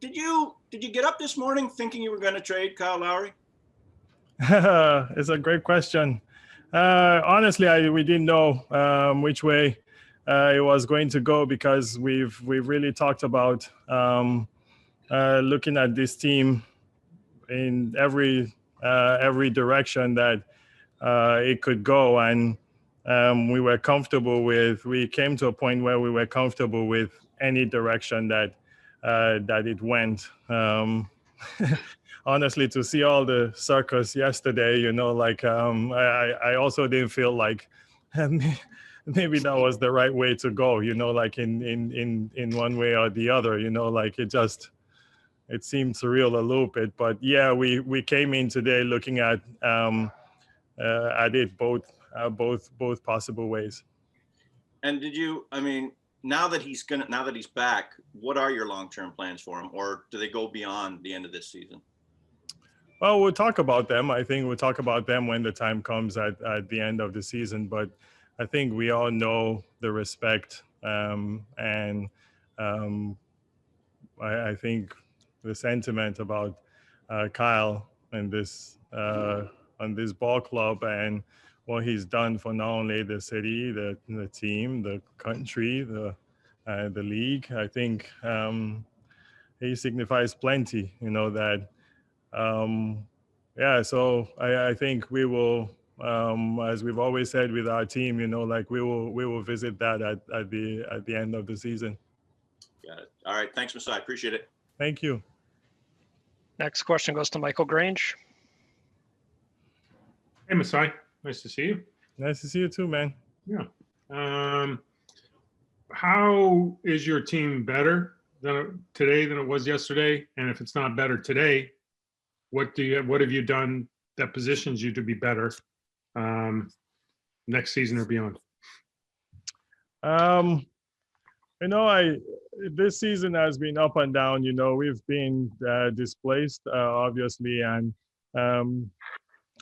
did you get up this morning thinking you were going to trade Kyle Lowry? It's a great question. Honestly, we didn't know which way it was going to go, because we've really talked about looking at this team in every direction that it could go, and we came to a point where we were comfortable with any direction that it went. Honestly, to see all the circus yesterday, I also didn't feel like maybe that was the right way to go, like in one way or the other, it seemed surreal a little bit. But yeah, we came in today looking at it both possible ways. And now that he's back, what are your long-term plans for him, or do they go beyond the end of this season? Well, we'll talk about them. I think we'll talk about them when the time comes at the end of the season. But I think we all know the respect, and I think the sentiment about Kyle and this on this ball club and what he's done for not only the city, the team, the country, the league. I think he signifies plenty. That. So I think we will, as we've always said with our team, we will visit that at the end of the season. Got it. All right. Thanks, Masai. Appreciate it. Thank you. Next question goes to Michael Grange. Hey, Masai. Nice to see you. Nice to see you too, man. Yeah. How is your team better today than it was yesterday? And if it's not better today, what have you done that positions you to be better next season or beyond? This season has been up and down. We've been displaced, obviously, and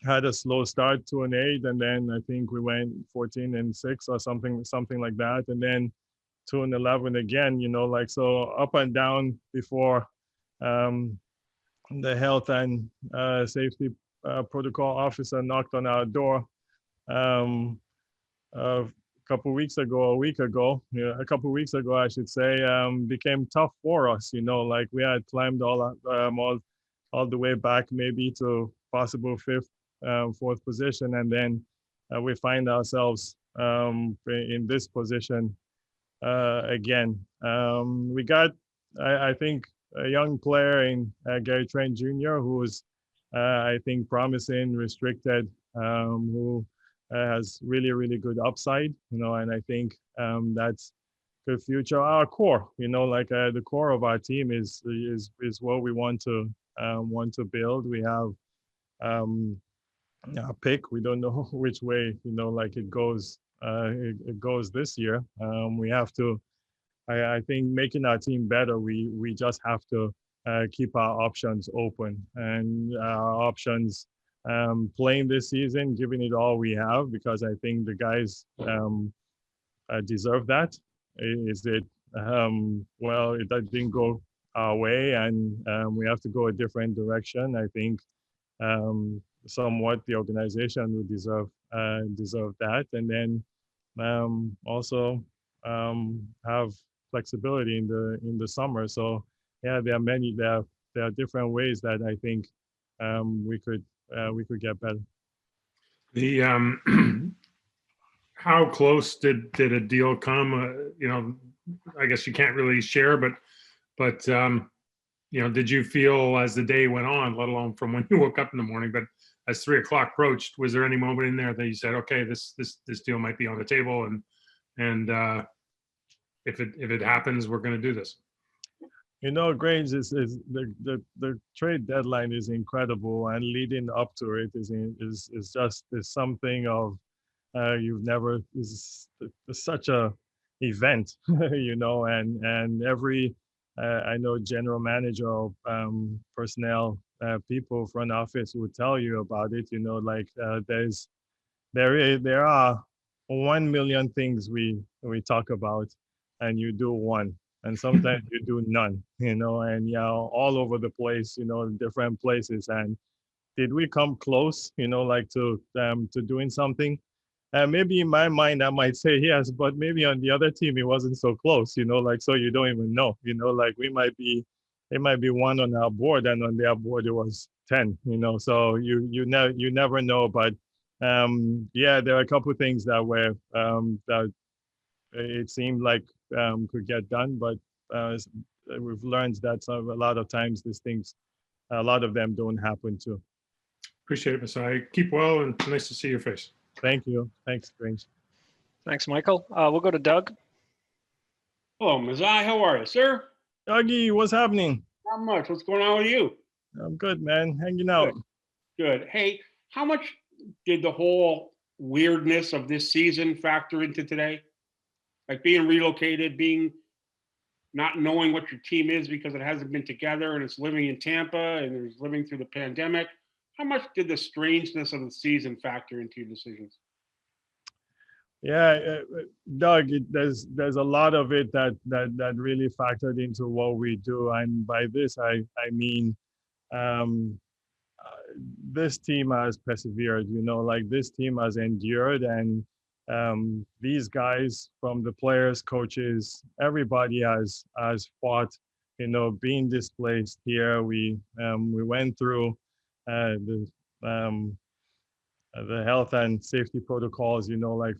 had a slow start, 2-8, and then I think we went 14-6 or something like that, and then 2-11 again. So up and down before. The health and safety protocol officer knocked on our door a couple of weeks ago, I should say. Became tough for us. We had climbed all the way back, maybe to possible fourth position, and then we find ourselves in this position again. We got, I think, a young player in Gary Trent Jr., who's, I think, promising, restricted, who has really, really good upside, and I think that's good future. Our core, the core of our team is what we want to build. We have a pick. We don't know which way, it goes this year. We have to. I think making our team better, we just have to keep our options open, and our options playing this season, giving it all we have, because I think the guys deserve that. It didn't go our way, and we have to go a different direction. I think somewhat the organization would deserve that, and then also have flexibility in the summer. So yeah, there are different ways that I think we could get better. How close did a deal come? I guess you can't really share, but did you feel as the day went on, let alone from when you woke up in the morning, but as 3 o'clock approached, was there any moment in there that you said, okay, this deal might be on the table, and if it happens, we're going to do this? Grange, is the trade deadline is incredible, and leading up to it is something of you've never, is such a event, and every I know general manager of personnel people, front office would tell you about it. There are 1 million things we talk about, and you do one. and sometimes you do none, and all over the place, different places. And did we come close, like to doing something? Maybe in my mind I might say yes, but maybe on the other team it wasn't so close, like, so you don't even know, like it might be one on our board and on their board it was 10, so you never know. But yeah, there are a couple of things that were that it seemed like could get done, but we've learned that a lot of times these things, a lot of them don't happen too. Appreciate it, Masai. Keep well, and nice to see your face. Thank you. Thanks, Grange. Thanks, Michael. We'll go to Doug. Hello, Masai. How are you, sir? Dougie, what's happening? Not much. What's going on with you? I'm good, man. Hanging out. Good. Hey, how much did the whole weirdness of this season factor into today? Like being relocated, not knowing what your team is because it hasn't been together and it's living in Tampa and it's living through the pandemic. How much did the strangeness of the season factor into your decisions? Yeah, Doug, there's a lot of it that really factored into what we do, and by this I mean this team has persevered. Like this team has endured, and these guys, from the players, coaches, everybody has fought. Being displaced here, we went through the health and safety protocols, like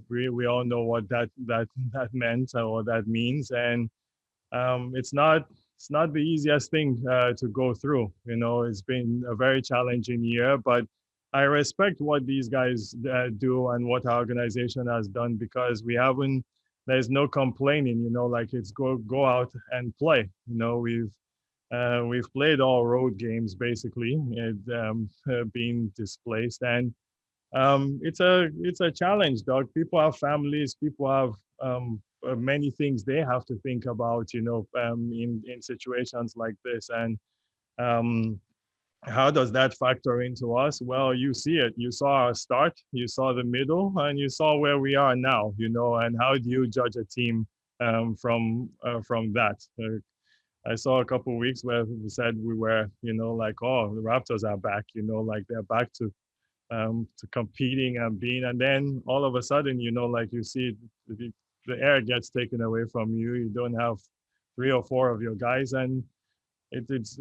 we all know what that meant or that means. And it's not the easiest thing to go through. It's been a very challenging year, but I respect what these guys do and what our organization has done, because there's no complaining, like it's go out and play. We've played all road games basically, being displaced, and it's a challenge, Doug. People have families, people have many things they have to think about, in situations like this. And how does that factor into us? Well, you see it. You saw our start, you saw the middle, and you saw where we are now. And how do you judge a team from that? I saw a couple of weeks where we said we were, like, oh, the Raptors are back. Like they're back to competing and being, and then all of a sudden, like you see the air gets taken away from you. You don't have 3 or 4 of your guys, and it's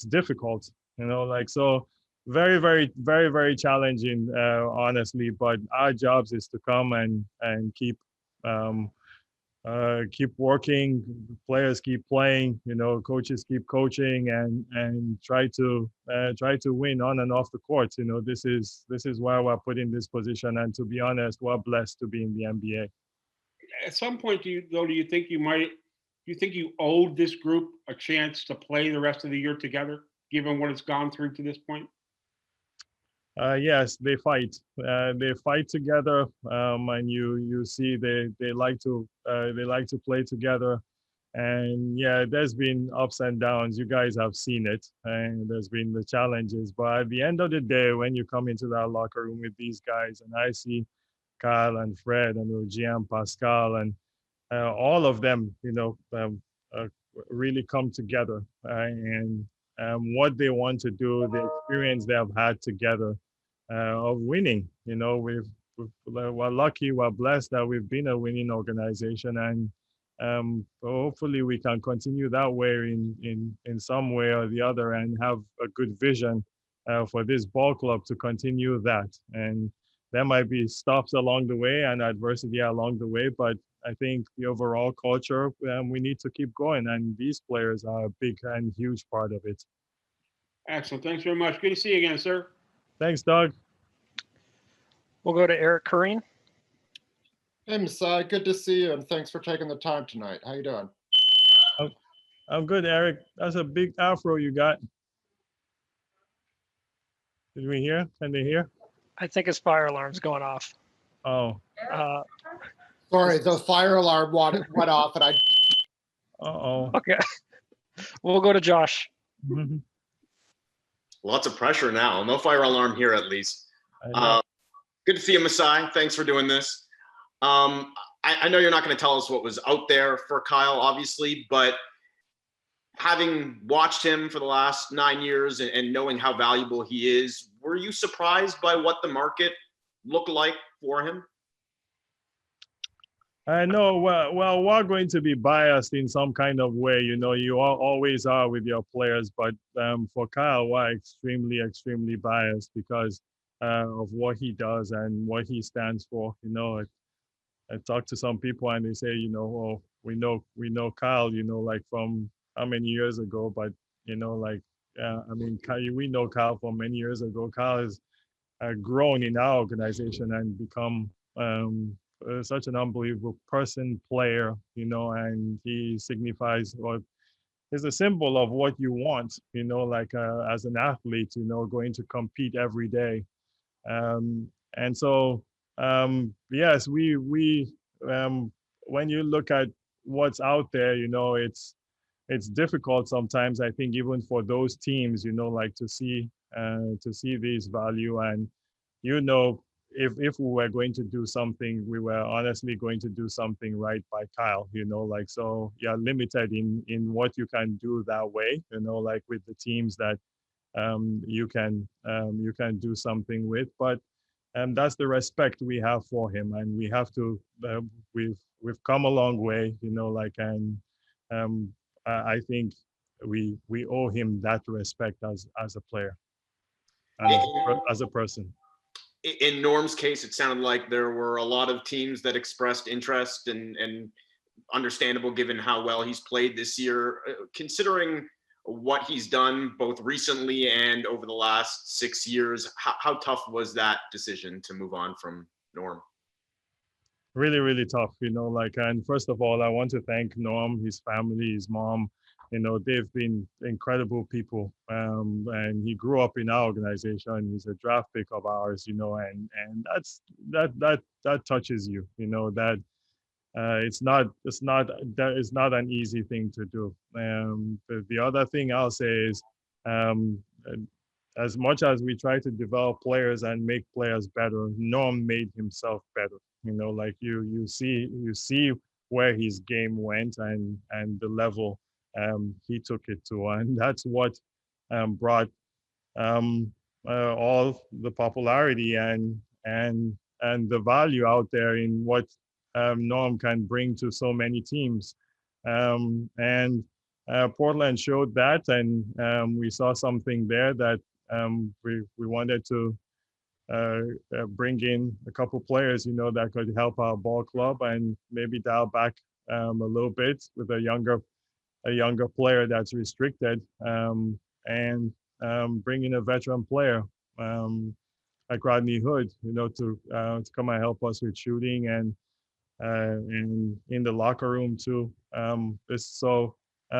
difficult, like, so very, very, very, very challenging, honestly. But our jobs is to come and keep working, players keep playing, coaches keep coaching, and try to win on and off the court. This is why we're put in this position, and to be honest, we're blessed to be in the NBA. At some point, do you think you owed this group a chance to play the rest of the year together, given what it's gone through to this point? Yes, they fight. They fight together, and you see they like to play together. And yeah, there's been ups and downs. You guys have seen it, and there's been the challenges. But at the end of the day, when you come into that locker room with these guys, and I see Kyle and Fred and Roger and Pascal and all of them, really come together, and what they want to do, the experience they have had together of winning. We're lucky, we're blessed that we've been a winning organization, and hopefully we can continue that way in some way or the other, and have a good vision for this ball club to continue that. And there might be stops along the way and adversity along the way, but I think the overall culture, we need to keep going, and these players are a big and huge part of it. Excellent. Thanks very much. Good to see you again, sir. Thanks, Doug. We'll go to Eric Corrine. Hey, Masai, good to see you, and thanks for taking the time tonight. How you doing? I'm good, Eric. That's a big afro you got. Did we hear? Can they hear? I think his fire alarm's going off. Oh. Sorry, the fire alarm went off, and I. Uh-oh. Okay. We'll go to Josh. Mm-hmm. Lots of pressure now. No fire alarm here, at least. Good to see you, Masai. Thanks for doing this. I know you're not going to tell us what was out there for Kyle, obviously, but having watched him for the last 9 years and knowing how valuable he is, were you surprised by what the market looked like for him? I know. Well, we're going to be biased in some kind of way. You know, you always are with your players, but for Kyle, we're extremely, extremely biased because of what he does and what he stands for. You know, I talk to some people and they say, you know, oh, we know Kyle, you know, like from how many years ago, but you know, like, I mean, we know Kyle from many years ago. Kyle has grown in our organization and become such an unbelievable person, player, you know, and he signifies or is a symbol of what you want, you know, like as an athlete, you know, going to compete every day. And so, yes, when you look at what's out there, you know, it's difficult sometimes, I think, even for those teams, you know, like to see this value. And you know, if we were going to do something, we were honestly going to do something right by Kyle, you know, like, so you're limited in what you can do that way, you know, like with the teams that you can do something with. But that's the respect we have for him, and we have to we've come a long way, you know, like, and I think we owe him that respect as a player, as a person. In Norm's case, it sounded like there were a lot of teams that expressed interest, and understandable given how well he's played this year. Considering what he's done both recently and over the last 6 years, how tough was that decision to move on from Norm? Really, really tough, you know, like, and first of all, I want to thank Norm, his family, his mom. You know, they've been incredible people. And he grew up in our organization. He's a draft pick of ours, you know, and that touches you, you know, that it's not an easy thing to do. The other thing I'll say is, as much as we try to develop players and make players better, Norm made himself better. You know, like you see where his game went and the level he took it to, and that's what brought all the popularity and the value out there in what Norm can bring to so many teams. And Portland showed that, and we saw something there that we wanted to bring in a couple players, you know, that could help our ball club and maybe dial back a little bit with a younger player that's restricted, and bring in a veteran player like Rodney Hood, you know, to come and help us with shooting and in the locker room too.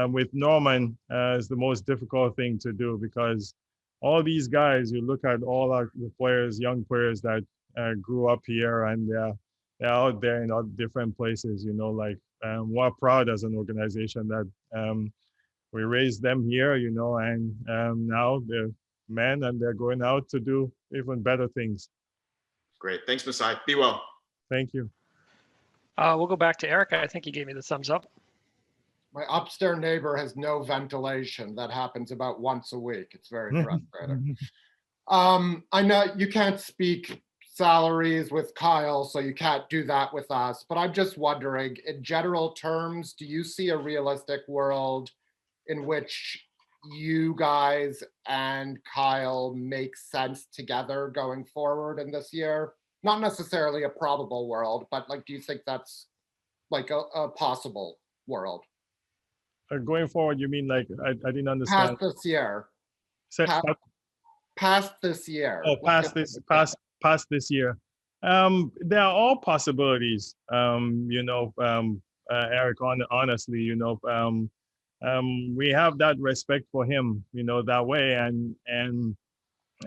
With Norman, is the most difficult thing to do, because all these guys, you look at all the players, young players that grew up here, and they're out there in all different places, you know, like, we're proud as an organization that we raised them here, you know, and now they're men and they're going out to do even better things. Great. Thanks, Masai. Be well. Thank you. We'll go back to Eric. I think he gave me the thumbs up. My upstairs neighbor has no ventilation. That happens about once a week. It's very frustrating. I know you can't speak salaries with Kyle, so you can't do that with us, but I'm just wondering, in general terms, do you see a realistic world in which you guys and Kyle make sense together going forward in this year? Not necessarily a probable world, but like, do you think that's like a possible world? Going forward, you mean like, I didn't understand. Past this year. Say- Past this year. Oh, past this year. There are all possibilities. You know, Eric, honestly, you know, we have that respect for him, you know, that way, and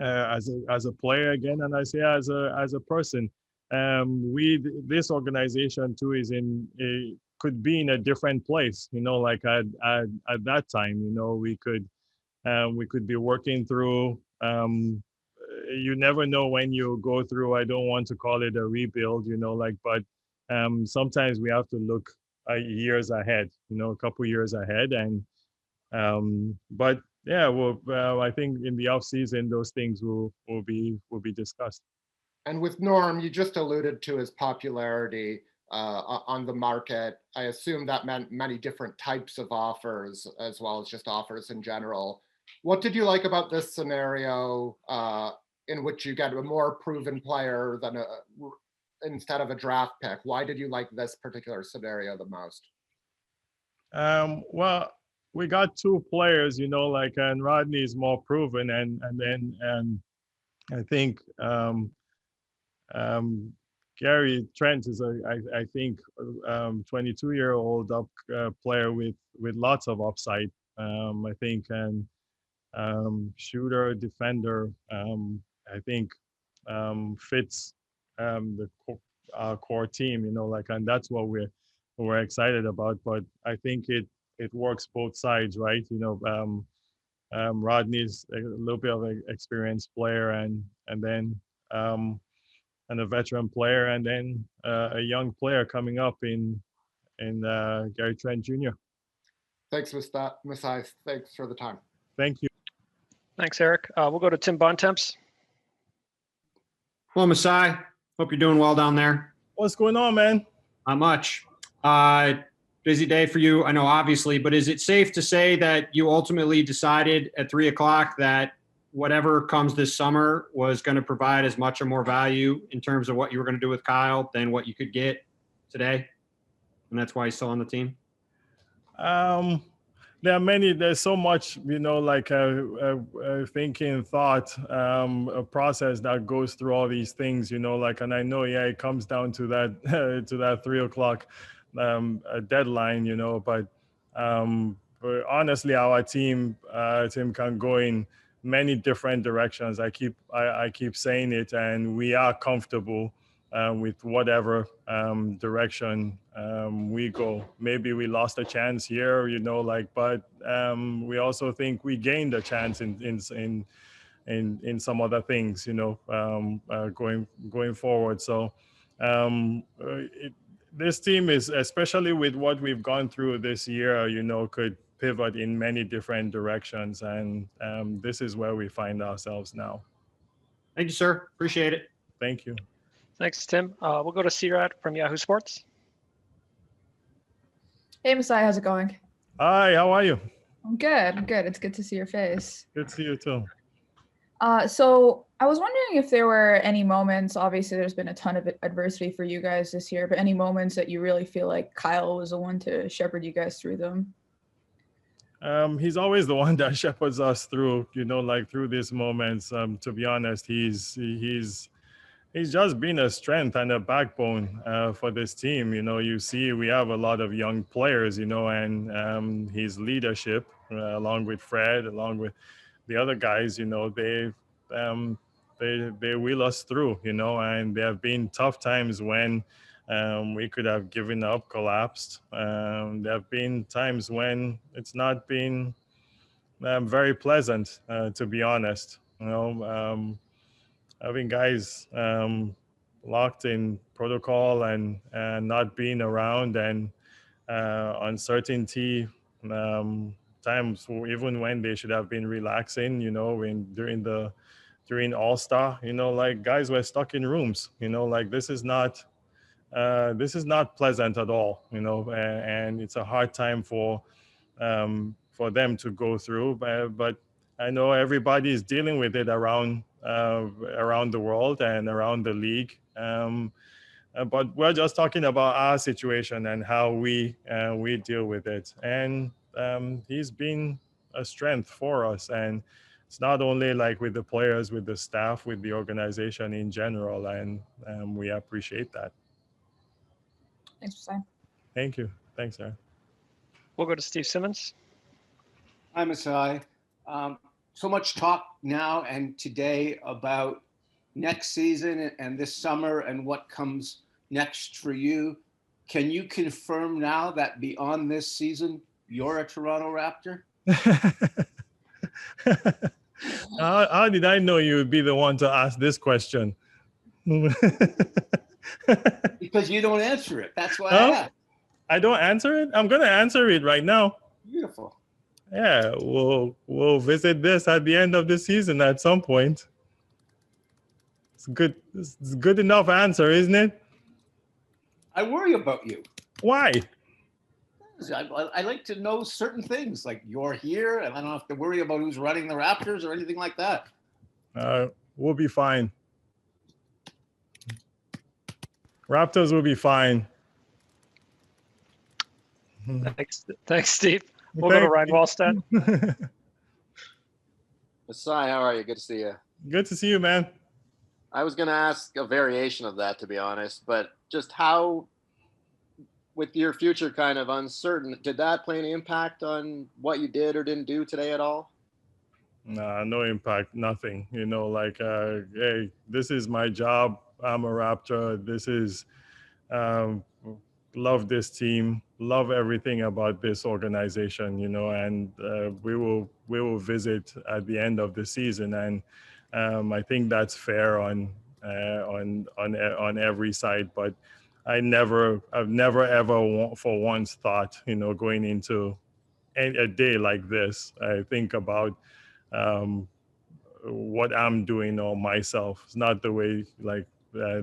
as a player again, and I say as a person, this organization too could be in a different place, you know, like at that time, you know, we could be working through. You never know when you go through. I don't want to call it a rebuild, you know, like, but sometimes we have to look years ahead, a couple years ahead. And but yeah, well, I think in the off season those things will be discussed. And with Norm, you just alluded to his popularity on the market. I assume that meant many different types of offers as well as just offers in general. What did you like about this scenario in which you get a more proven player than instead of a draft pick? Why did you like this particular scenario the most? Well, we got two players, and Rodney is more proven, and then I think Gary Trent is I think 22-year-old player with lots of upside. I think, and shooter, defender. I think fits the core team. And that's what we're excited about. But I think it works both sides, right? Rodney's a little bit of an experienced player, and then and a veteran player, and then a young player coming up in Gary Trent Jr. Thanks, Masai. Thanks for the time. Thank you. Thanks, Eric. We'll go to Tim Bontemps. Hello, Masai. Hope you're doing well down there. What's going on, man? Not much. Busy day for you, I know, obviously, but is it safe to say that you ultimately decided at 3 o'clock that whatever comes this summer was going to provide as much or more value in terms of what you were going to do with Kyle than what you could get today? And that's why he's still on the team? There's so much, thinking, thought, a process that goes through all these things, and I know, it comes down to that, to that 3 o'clock deadline, but honestly, our team can go in many different directions. I keep saying it, and we are comfortable with whatever direction we go. Maybe we lost a chance here, but we also think we gained a chance in some other things, going forward. So this team is, especially with what we've gone through this year, could pivot in many different directions, and this is where we find ourselves now. Thank you, sir. Appreciate it. Thank you. Thanks, Tim. We'll go to C-Rat from Yahoo Sports. Hey, Masai, how's it going? Hi, how are you? I'm good. It's good to see your face. Good to see you too. So I was wondering if there were any moments, obviously there's been a ton of adversity for you guys this year, but any moments that you really feel like Kyle was the one to shepherd you guys through them? He's always the one that shepherds us through, through these moments. To be honest, he's just been a strength and a backbone for this team. You see, we have a lot of young players, and his leadership, along with Fred, along with the other guys, they wheel us through, and there have been tough times when we could have given up, collapsed. There have been times when it's not been very pleasant, to be honest. Having guys locked in protocol and not being around, and uncertainty, times even when they should have been relaxing, during All-Star, guys were stuck in rooms, this is not pleasant at all, and it's a hard time for them to go through, but I know everybody is dealing with it around the world and around the league. But we're just talking about our situation and how we deal with it. And he's been a strength for us. And it's not only like with the players, with the staff, with the organization in general. And we appreciate that. Thanks, Masai. Thank you. Thanks, Aaron. We'll go to Steve Simmons. Hi, Masai. So much talk now and today about next season and this summer and what comes next for you. Can you confirm now that beyond this season, you're a Toronto Raptor? How did I know you would be the one to ask this question? Because you don't answer it. That's why No? I asked. I don't answer it. I'm gonna answer it right now. Beautiful. Yeah, we'll visit this at the end of the season at some point. It's good. It's good enough answer, isn't it? I worry about you. Why? I like to know certain things, like you're here, and I don't have to worry about who's running the Raptors or anything like that. We'll be fine. Raptors will be fine. Thanks, Steve. We'll go to Ryan Wallstead. Masai, how are you? Good to see you. Good to see you, man. I was going to ask a variation of that, to be honest, but just how, with your future kind of uncertain, did that play any impact on what you did or didn't do today at all? Nah, no impact, nothing. You know, like, hey, this is my job. I'm a Raptor. This is, love this team, love everything about this organization, you know, and we will visit at the end of the season, and I think that's fair on every side. But I've never ever for once thought, you know, going into a day like this, I think about what I'm doing or myself. It's not the way like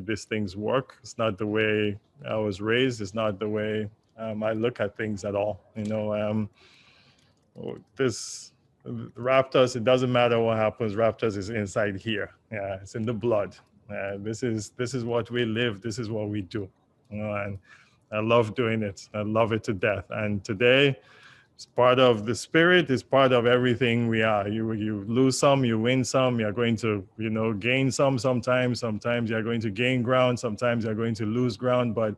these things work. It's not the way I was raised. It's not the way I look at things at all. You know, this Raptors. It doesn't matter what happens. Raptors is inside here. Yeah, it's in the blood. This is what we live. This is what we do. You know, and I love doing it. I love it to death. And today, it's part of the spirit. It's part of everything we are. You lose some, you win some. You're going to, you know, gain some sometimes. Sometimes you're going to gain ground. Sometimes you're going to lose ground. But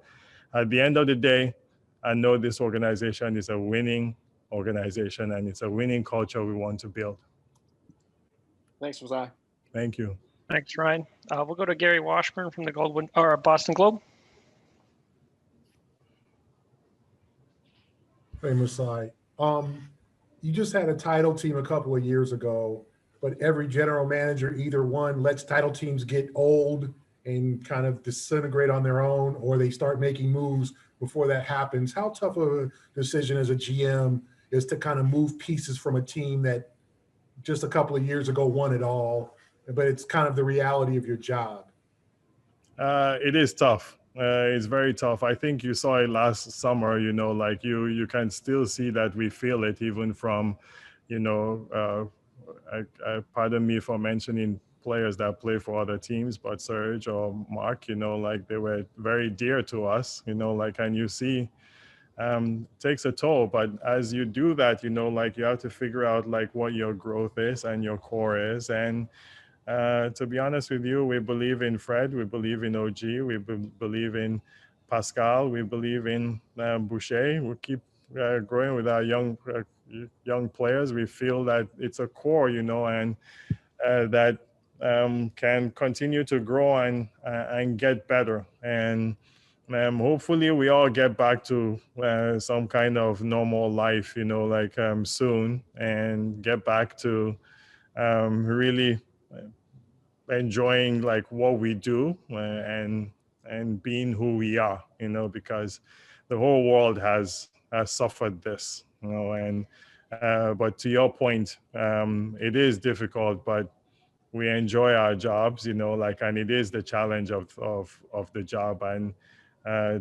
at the end of the day, I know this organization is a winning organization, and it's a winning culture we want to build. Thanks, Masai. Thank you. Thanks, Ryan. We'll go to Gary Washburn from the Boston Globe. Hey, Masai. You just had a title team a couple of years ago, but every general manager, either one lets title teams get old and kind of disintegrate on their own, or they start making moves before that happens. How tough of a decision as a GM is to kind of move pieces from a team that just a couple of years ago won it all, but it's kind of the reality of your job? It is tough. It's very tough. I think you saw it last summer, you know, like you can still see that we feel it even from, you know, pardon me for mentioning players that play for other teams, but Serge or Mark, you know, like they were very dear to us, you know, like, and you see, takes a toll. But as you do that, you know, like you have to figure out like what your growth is and your core is. And to be honest with you, we believe in Fred, we believe in OG, we believe in Pascal, we believe in Boucher. We keep growing with our young players. We feel that it's a core, you know, and that can continue to grow and get better. And hopefully we all get back to some kind of normal life, you know, like soon, and get back to really enjoying like what we do and being who we are, you know, because the whole world has suffered this, you know. And but to your point, it is difficult, but we enjoy our jobs, you know, like, and it is the challenge of the job. And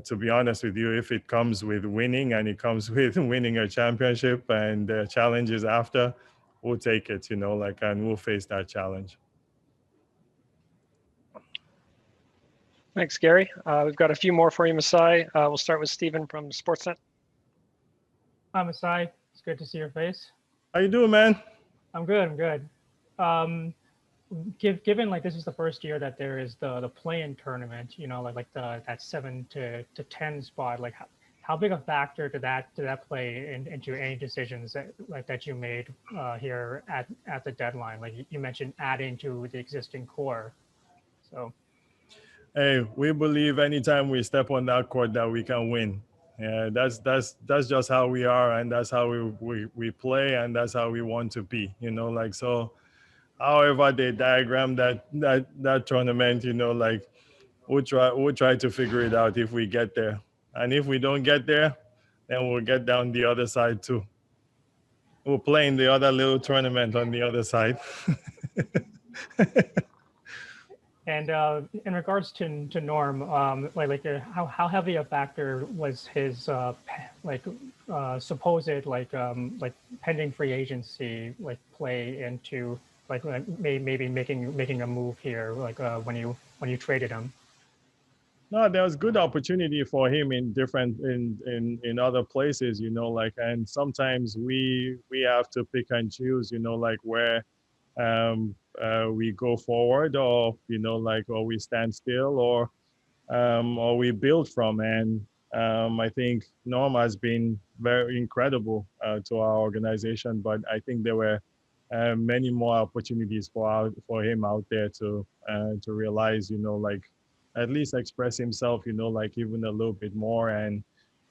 to be honest with you, if it comes with winning and it comes with winning a championship and the challenges after, we'll take it, you know, like, and we'll face that challenge. Thanks, Gary. We've got a few more for you, Masai. We'll start with Stephen from Sportsnet. Hi, Masai. It's good to see your face. How you doing, man? I'm good. Given like this is the first year that there is the play-in tournament, you know, like that 7 to 10 spot, like how big a factor did that play into any decisions that you made here at the deadline? Like you mentioned adding to the existing core, so. Hey, we believe anytime we step on that court that we can win. Yeah, that's just how we are, and that's how we play, and that's how we want to be, you know, like, so however they diagram that tournament, you know, like we'll try to figure it out if we get there. And if we don't get there, then we'll get down the other side too. We'll play in the other little tournament on the other side. And in regards to Norm, how heavy a factor was his supposed pending free agency play into maybe making a move here when you traded him? No, there was good opportunity for him in different in other places, and sometimes we have to pick and choose, where we go forward, or or we stand still, or we build from. And I think Norm has been very incredible to our organization, but I think there were many more opportunities for him out there to realize, at least express himself, even a little bit more, and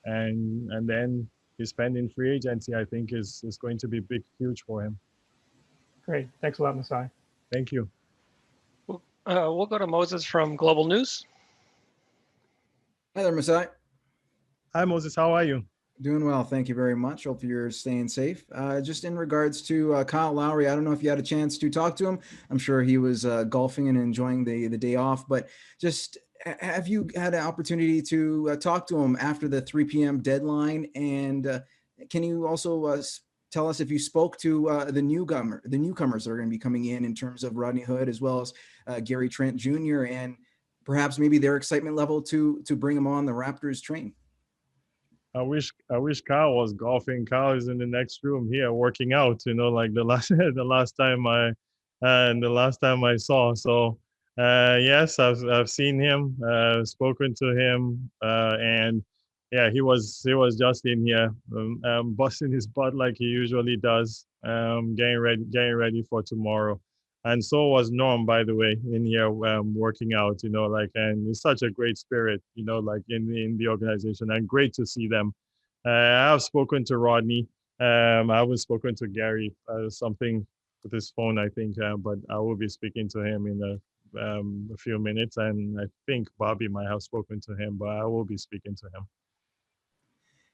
then his pending free agency, I think, is going to be huge for him. Great, thanks a lot, Masai. Thank you. We'll go to Moses from Global News. Hi there, Masai. Hi, Moses. How are you? Doing well. Thank you very much. Hope you're staying safe. Just in regards to Kyle Lowry, I don't know if you had a chance to talk to him. I'm sure he was golfing and enjoying the day off, but just have you had an opportunity to talk to him after the 3 p.m. deadline? And can you also tell us if you spoke to the newcomers that are going to be coming in terms of Rodney Hood, as well as Gary Trent Jr., and perhaps maybe their excitement level to bring him on the Raptors train? I wish Kyle was golfing. Kyle is in the next room here working out, like the last time I saw. So yes, I've seen him, spoken to him, and yeah, he was just in here, busting his butt like he usually does, getting ready for tomorrow. And so was Norm, by the way, in here working out, and it's such a great spirit, in the organization, and great to see them. I've spoken to Rodney. I haven't spoken to Gary, something with his phone, I think, but I will be speaking to him in a few minutes. And I think Bobby might have spoken to him, but I will be speaking to him.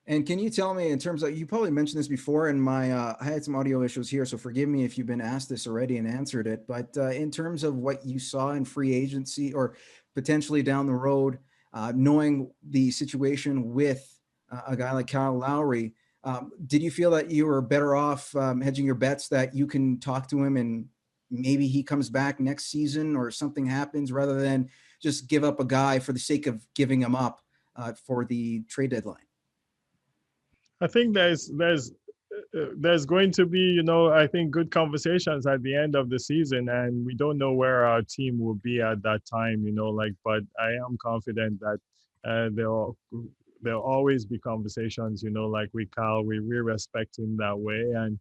And can you tell me, in terms of, you probably mentioned this before, and I had some audio issues here, so forgive me if you've been asked this already and answered it, but in terms of what you saw in free agency or potentially down the road, knowing the situation with a guy like Kyle Lowry, did you feel that you were better off hedging your bets that you can talk to him and maybe he comes back next season or something happens, rather than just give up a guy for the sake of giving him up for the trade deadline? I think there's going to be, I think, good conversations at the end of the season, and we don't know where our team will be at that time, but I am confident that there'll always be conversations, like with Kyle. We respect him that way, and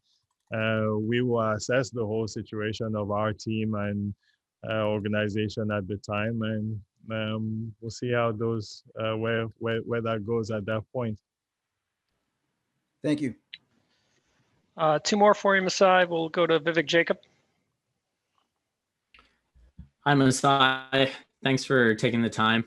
we will assess the whole situation of our team and organization at the time, and we'll see how those where that goes at that point. Thank you. Two more for you, Masai. We'll go to Vivek Jacob. Hi, Masai. Thanks for taking the time.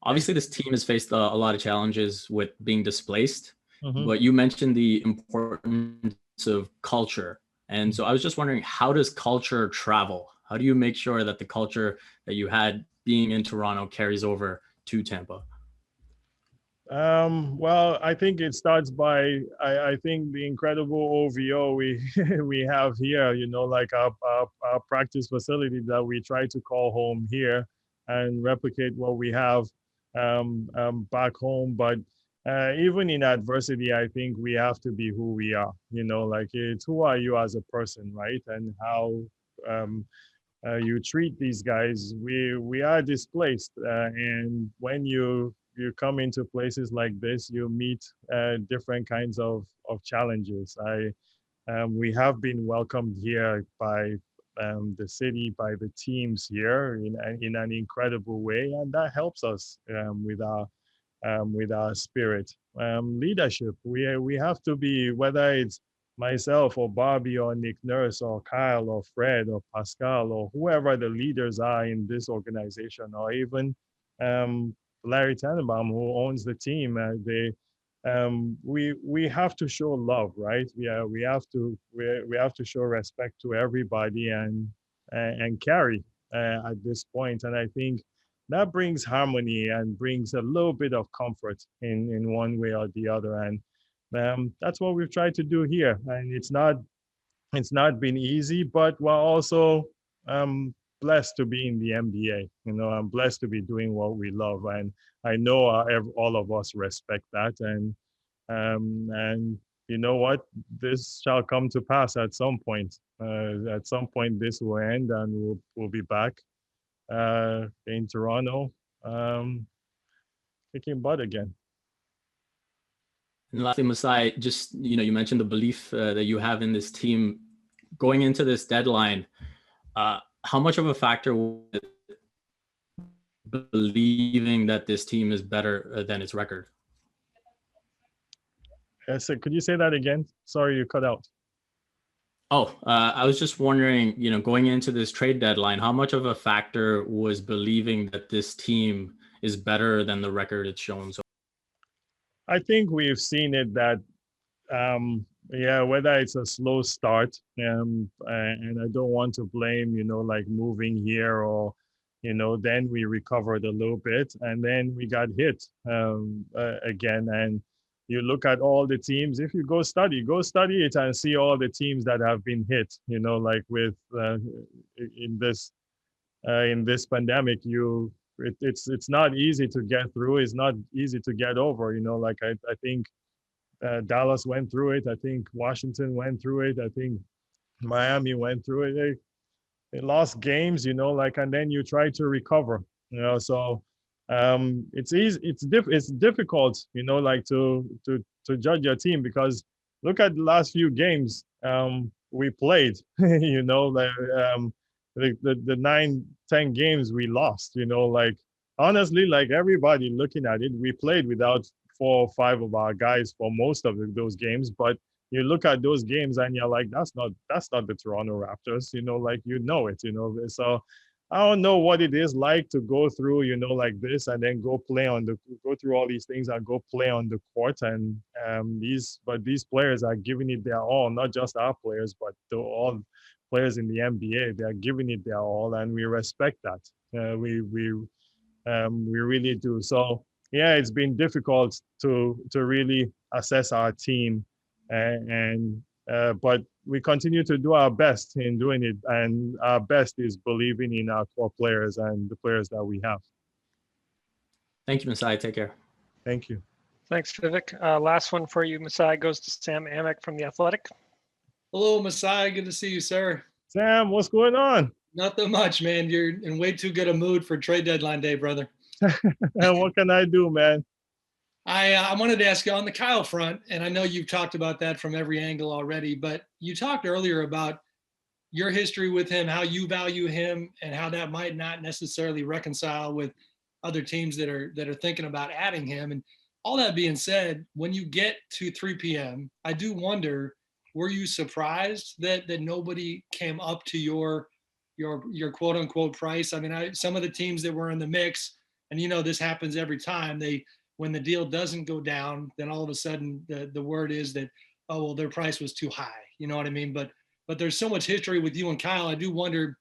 Obviously, this team has faced a lot of challenges with being displaced, but you mentioned the importance of culture. And so I was just wondering, how does culture travel? How do you make sure that the culture that you had being in Toronto carries over to Tampa? Well, I think it starts by, I think the incredible OVO we have here, like our practice facility that we try to call home here and replicate what we have back home. But even in adversity, I think we have to be who we are, it's who are you as a person, right? And how you treat these guys. We are displaced, and when you come into places like this, you meet different kinds of challenges. We have been welcomed here by the city, by the teams here in an incredible way, and that helps us with our spirit. Leadership, we have to be, whether it's myself or Bobby or Nick Nurse or Kyle or Fred or Pascal or whoever the leaders are in this organization, or even Larry Tannenbaum, who owns the team, we have to show love, right? Yeah, we have to show respect to everybody and carry at this point. And I think that brings harmony and brings a little bit of comfort in one way or the other. And that's what we've tried to do here. And it's not been easy, but we're also blessed to be in the NBA. You know, I'm blessed to be doing what we love, and I know all of us respect that. And you know what? This shall come to pass at some point. At some point, this will end, and we'll be back in Toronto, kicking butt again. And lastly, Masai, just, you mentioned the belief that you have in this team going into this deadline. How much of a factor was it believing that this team is better than its record? So could you say that again? Sorry, you cut out. Oh, I was just wondering, going into this trade deadline, how much of a factor was believing that this team is better than the record it's shown so? I think we've seen it that, whether it's a slow start, and I don't want to blame, like moving here or, then we recovered a little bit and then we got hit again. And you look at all the teams, if you go study it and see all the teams that have been hit, like with in this pandemic, it's not easy to get through. It's not easy to get over. Like I think Dallas went through it. I think Washington went through it. I think Miami went through it. They lost games, and then you try to recover. So it's easy. It's difficult, like to judge your team, because look at the last few games we played. The 9-10 games we lost, like honestly, like everybody looking at it, we played without 4 or 5 of our guys for most of those games. But you look at those games and you're like, that's not the Toronto Raptors, like it. So I don't know what it is like to go through, like this, and then go through all these things and go play on the court. And these players are giving it their all, not just our players, but all players in the NBA. They are giving it their all, and we respect that. We really do. So yeah, it's been difficult to really assess our team, but we continue to do our best in doing it, and our best is believing in our core players and the players that we have. Thank you, Masai. Take care. Thank you. Thanks, Vivek. Last one for you, Masai, goes to Sam Amick from The Athletic. Hello, Masai. Good to see you, sir. Sam, what's going on? Nothing much, man. You're in way too good a mood for trade deadline day, brother. What can I do, man? I wanted to ask you on the Kyle front, and I know you've talked about that from every angle already, but you talked earlier about your history with him, how you value him, and how that might not necessarily reconcile with other teams that are thinking about adding him. And all that being said, when you get to 3 p.m., I do wonder, were you surprised that nobody came up to your quote unquote price? I mean, some of the teams that were in the mix, and this happens every time, when the deal doesn't go down, then all of a sudden the word is that, oh, well, their price was too high. You know what I mean? But there's so much history with you and Kyle. I do wonder,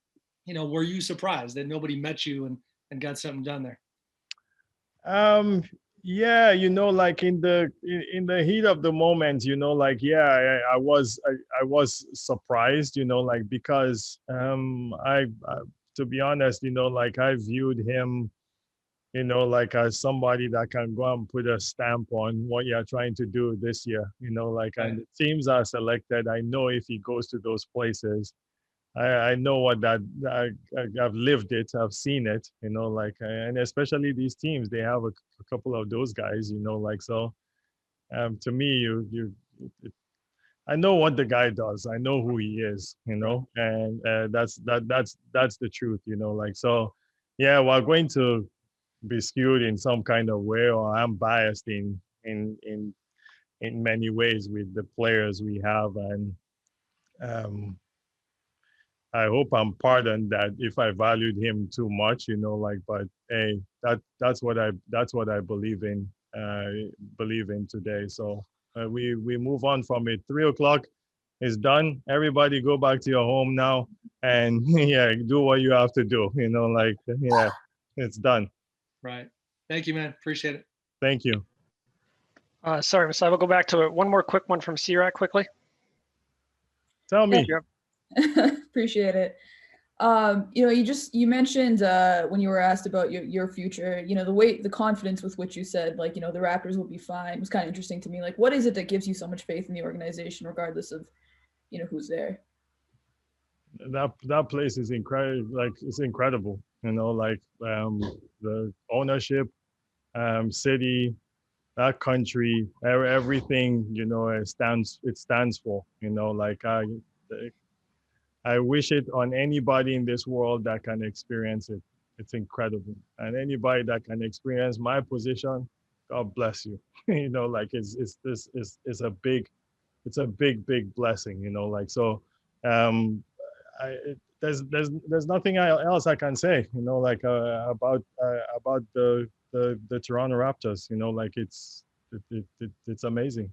were you surprised that nobody met you and got something done there? Yeah, like in the heat of the moment, I was surprised, like, because I to be honest, I viewed him, as somebody that can go and put a stamp on what you're trying to do this year, and the teams are selected. I know if he goes to those places, I know what that, I've lived it, I've seen it, and especially these teams, they have a couple of those guys, so to me, I know what the guy does. I know who he is, and that's the truth, so yeah, we're going to be skewed in some kind of way, or I'm biased in many ways with the players we have, and I hope I'm pardoned that if I valued him too much, you know, like, but hey, that's what I believe in today. So we move on from it. 3 o'clock is done. Everybody go back to your home now and yeah, do what you have to do, you know, like, yeah, it's done. Right. Thank you, man. Appreciate it. Thank you. Sorry, Masai, we'll go back to one more quick one from C-Rack quickly. Tell me. Appreciate it. You know, you mentioned when you were asked about your future, you know, the confidence with which you said, like, you know, the Raptors will be fine was kind of interesting to me. Like, what is it that gives you so much faith in the organization, regardless of, you know, who's there? That place is incredible. Like, it's incredible, you know, like the ownership, city, that country, everything, you know, it stands for, you know, like I wish it on anybody in this world that can experience it. It's incredible. And anybody that can experience my position, God bless you. You know, like it's a big blessing, you know, like, so there's nothing else I can say, you know, like about the Toronto Raptors, you know, like it's amazing.